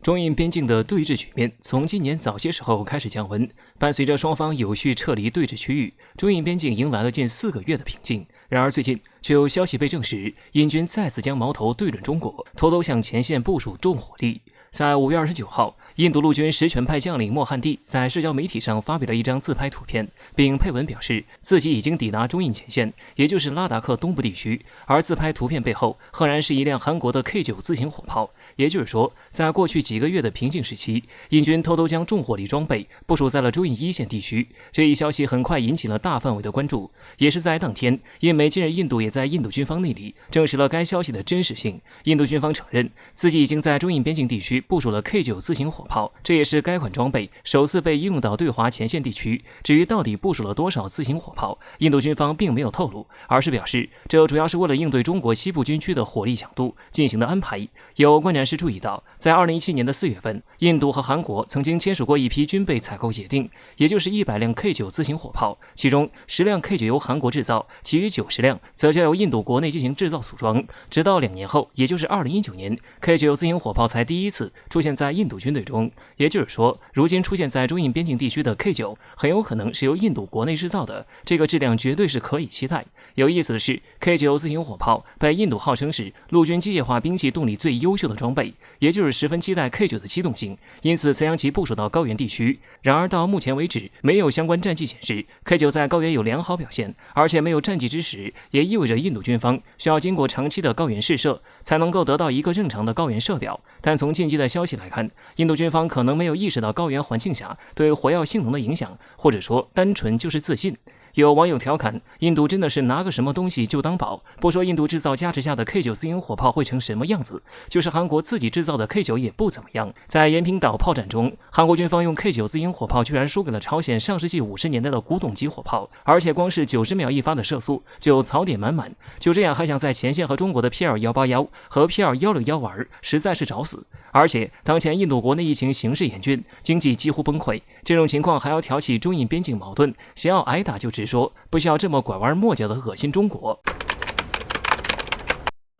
中印边境的对峙局面从今年早些时候开始降温，伴随着双方有序撤离对峙区域，中印边境迎来了近4个月的平静。然而最近却有消息被证实，印军再次将矛头对准中国，偷偷向前线部署重火力。在5月29号，印度陆军实权派将领莫汉蒂在社交媒体上发表了一张自拍图片，并配文表示自己已经抵达中印前线，也就是拉达克东部地区。而自拍图片背后赫然是一辆韩国的 K9 自行火炮。也就是说，在过去几个月的平静时期，印军偷偷将重火力装备部署在了中印一线地区。这一消息很快引起了大范围的关注。也是在当天，印美近日印度也在印度军方那里证实了该消息的真实性。印度军方承认自己已经在中印边境地区部署了 K9 自行火炮，这也是该款装备首次被应用到对华前线地区。至于到底部署了多少自行火炮，印度军方并没有透露，而是表示这主要是为了应对中国西部军区的火力强度进行的安排。有观察人士注意到，在2017年的4月份，印度和韩国曾经签署过一批军备采购协定，也就是100辆 K9 自行火炮，其中10辆 K9 由韩国制造，其余90辆则交由印度国内进行制造组装。直到2年后，也就是2019年 ，K9 自行火炮才第一次出现在印度军队中。也就是说，如今出现在中印边境地区的 K9 很有可能是由印度国内制造的，这个质量绝对是可以期待。有意思的是 ，K9 自行火炮被印度号称是陆军机械化兵器动力最优秀的装备，也就是十分期待 K9 的机动性，因此才将其部署到高原地区。然而到目前为止，没有相关战绩显示 K9 在高原有良好表现，而且没有战绩支持，也意味着印度军方需要经过长期的高原试射，才能够得到一个正常的高原射表。但从近期的消息来看，印度军方可能没有意识到高原环境下对火药性能的影响，或者说单纯就是自信。有网友调侃，印度真的是拿个什么东西就当宝，不说印度制造加持下的 K9 自行火炮会成什么样子，就是韩国自己制造的 K9 也不怎么样。在延坪岛炮战中，韩国军方用 K9 自行火炮居然输给了朝鲜上世纪50年代的古董级火炮，而且光是90秒一发的射速就槽点满满，就这样还想在前线和中国的 P2181和 P2161玩，实在是找死。而且当前印度国内疫情形势严峻，经济几乎崩溃，这种情况还要挑起中印边境矛盾，想要挨打就直说，不需要这么拐弯抹角的恶心中国。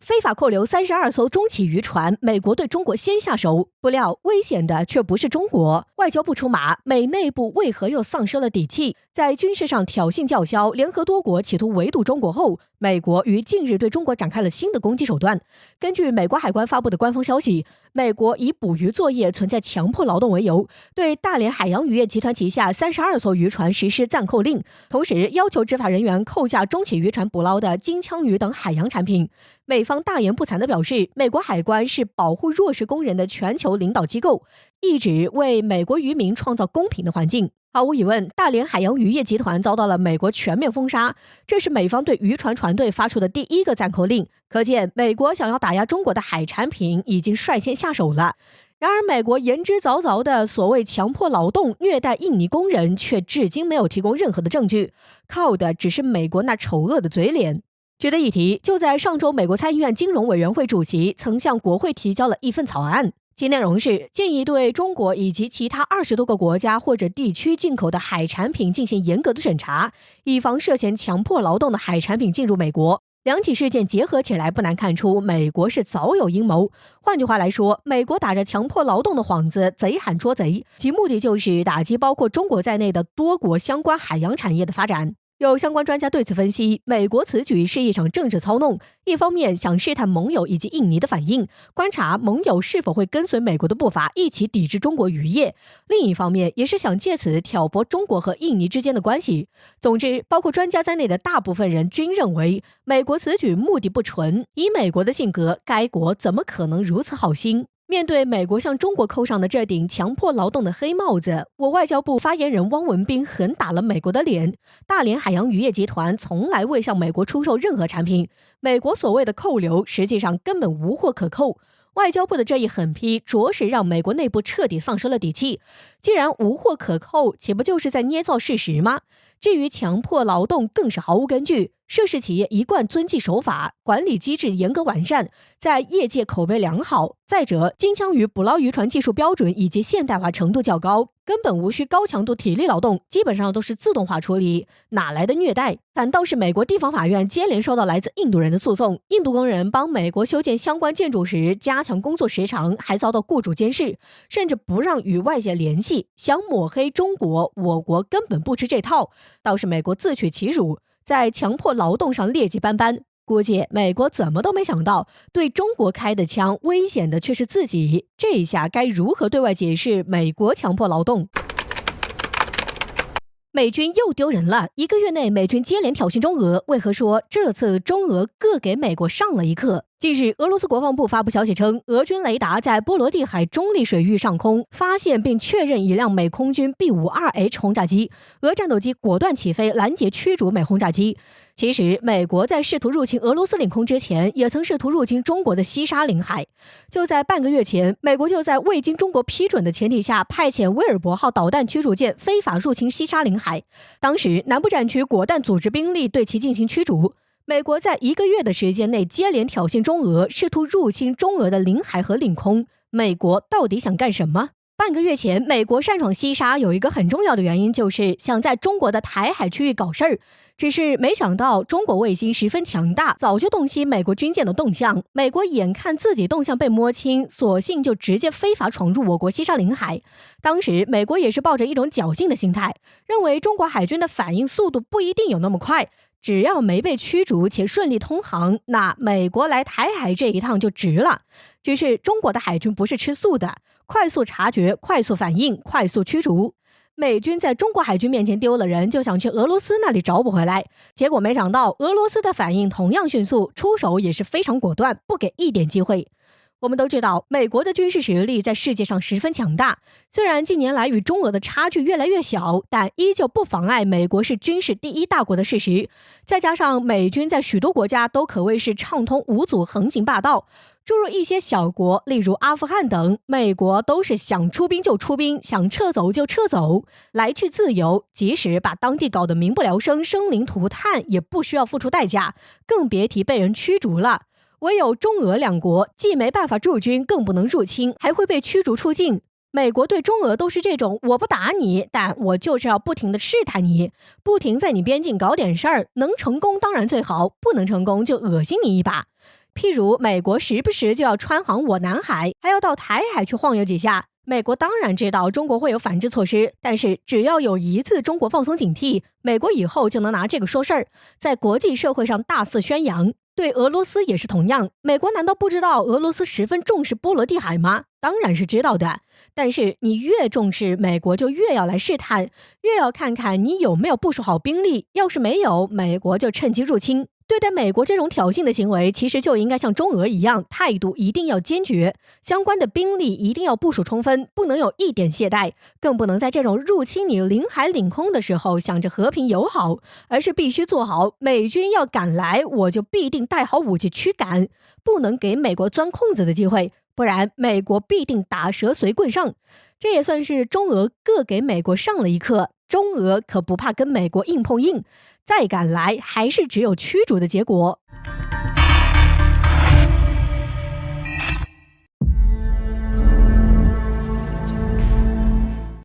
非法扣留32艘中企渔船，美国对中国先下手，不料危险的却不是中国。外交部出马，美内部为何又丧失了底气？在军事上挑衅叫嚣，联合多国企图围堵中国后，美国于近日对中国展开了新的攻击手段。根据美国海关发布的官方消息，美国以捕鱼作业存在强迫劳动为由，对大连海洋渔业集团旗下32艘渔船实施暂扣令，同时要求执法人员扣下中企渔船捕捞的金枪鱼等海洋产品。美方大言不惭地表示，美国海关是保护弱势工人的全球领导机构，一直为美国渔民创造公平的环境。毫无疑问，大连海洋渔业集团遭到了美国全面封杀，这是美方对渔船船队发出的第一个暂扣令，可见美国想要打压中国的海产品已经率先下手了。然而美国言之凿凿的所谓强迫劳动虐待印尼工人，却至今没有提供任何的证据，靠的只是美国那丑恶的嘴脸。值得一提，就在上周，美国参议院金融委员会主席曾向国会提交了一份草案，其内容是建议对中国以及其他20多个国家或者地区进口的海产品进行严格的审查，以防涉嫌强迫劳动的海产品进入美国。两起事件结合起来，不难看出美国是早有阴谋。换句话来说，美国打着强迫劳动的幌子，贼喊捉贼，其目的就是打击包括中国在内的多国相关海洋产业的发展。有相关专家对此分析，美国此举是一场政治操弄，一方面想试探盟友以及印尼的反应，观察盟友是否会跟随美国的步伐一起抵制中国渔业；另一方面也是想借此挑拨中国和印尼之间的关系。总之，包括专家在内的大部分人均认为，美国此举目的不纯，以美国的性格，该国怎么可能如此好心？面对美国向中国扣上的这顶强迫劳动的黑帽子，我外交部发言人汪文斌狠打了美国的脸。大连海洋渔业集团从来未向美国出售任何产品，美国所谓的扣留实际上根本无货可扣。外交部的这一狠批，着实让美国内部彻底丧失了底气。既然无货可扣，岂不就是在捏造事实吗？至于强迫劳动更是毫无根据，涉事企业一贯遵纪守法，管理机制严格完善，在业界口碑良好。再者，金枪鱼捕捞渔船技术标准以及现代化程度较高，根本无需高强度体力劳动，基本上都是自动化处理，哪来的虐待？反倒是美国地方法院接连收到来自印度人的诉讼，印度工人帮美国修建相关建筑时加强工作时长，还遭到雇主监视，甚至不让与外界联系，想抹黑中国，我国根本不吃这套，倒是美国自取其辱，在强迫劳动上劣迹斑斑。估计美国怎么都没想到，对中国开的枪，危险的却是自己。这一下该如何对外解释美国强迫劳动？美军又丢人了！1个月内，美军接连挑衅中俄，为何说这次中俄各给美国上了一课？近日，俄罗斯国防部发布消息称，俄军雷达在波罗的海中立水域上空发现并确认一辆美空军 B-52H 轰炸机，俄战斗机果断起飞拦截驱逐美轰炸机。其实，美国在试图入侵俄罗斯领空之前，也曾试图入侵中国的西沙领海。就在半个月前，美国就在未经中国批准的前提下，派遣威尔伯号导弹驱逐舰非法入侵西沙领海。当时，南部战区果断组织兵力对其进行驱逐。美国在1个月的时间内接连挑衅中俄，试图入侵中俄的领海和领空。美国到底想干什么？半个月前，美国擅闯西沙有一个很重要的原因，就是想在中国的台海区域搞事儿。只是没想到中国卫星十分强大，早就洞悉美国军舰的动向。美国眼看自己动向被摸清，索性就直接非法闯入我国西沙领海。当时美国也是抱着一种侥幸的心态，认为中国海军的反应速度不一定有那么快，只要没被驱逐且顺利通航，那美国来台海这一趟就值了。只是中国的海军不是吃素的，快速察觉，快速反应，快速驱逐。美军在中国海军面前丢了人，就想去俄罗斯那里找补回来，结果没想到俄罗斯的反应同样迅速，出手也是非常果断，不给一点机会。我们都知道，美国的军事实力在世界上十分强大，虽然近年来与中俄的差距越来越小，但依旧不妨碍美国是军事第一大国的事实。再加上美军在许多国家都可谓是畅通无阻，横行霸道，诸如一些小国，例如阿富汗等，美国都是想出兵就出兵，想撤走就撤走，来去自由，即使把当地搞得民不聊生，生灵涂炭，也不需要付出代价，更别提被人驱逐了。唯有中俄两国既没办法驻军，更不能入侵，还会被驱逐出境。美国对中俄都是这种，我不打你，但我就是要不停的试探你，不停在你边境搞点事儿，能成功当然最好，不能成功就恶心你一把。譬如美国时不时就要穿航我南海，还要到台海去晃悠几下。美国当然知道中国会有反制措施，但是只要有一次中国放松警惕，美国以后就能拿这个说事儿，在国际社会上大肆宣扬。对俄罗斯也是同样，美国难道不知道俄罗斯十分重视波罗的海吗？当然是知道的，但是你越重视，美国就越要来试探，越要看看你有没有部署好兵力，要是没有，美国就趁机入侵。对待美国这种挑衅的行为，其实就应该像中俄一样，态度一定要坚决，相关的兵力一定要部署充分，不能有一点懈怠，更不能在这种入侵你领海领空的时候想着和平友好，而是必须做好美军要赶来，我就必定带好武器驱赶，不能给美国钻空子的机会，不然美国必定打蛇随棍上。这也算是中俄各给美国上了一课，中俄可不怕跟美国硬碰硬，再敢来还是只有驱逐的结果。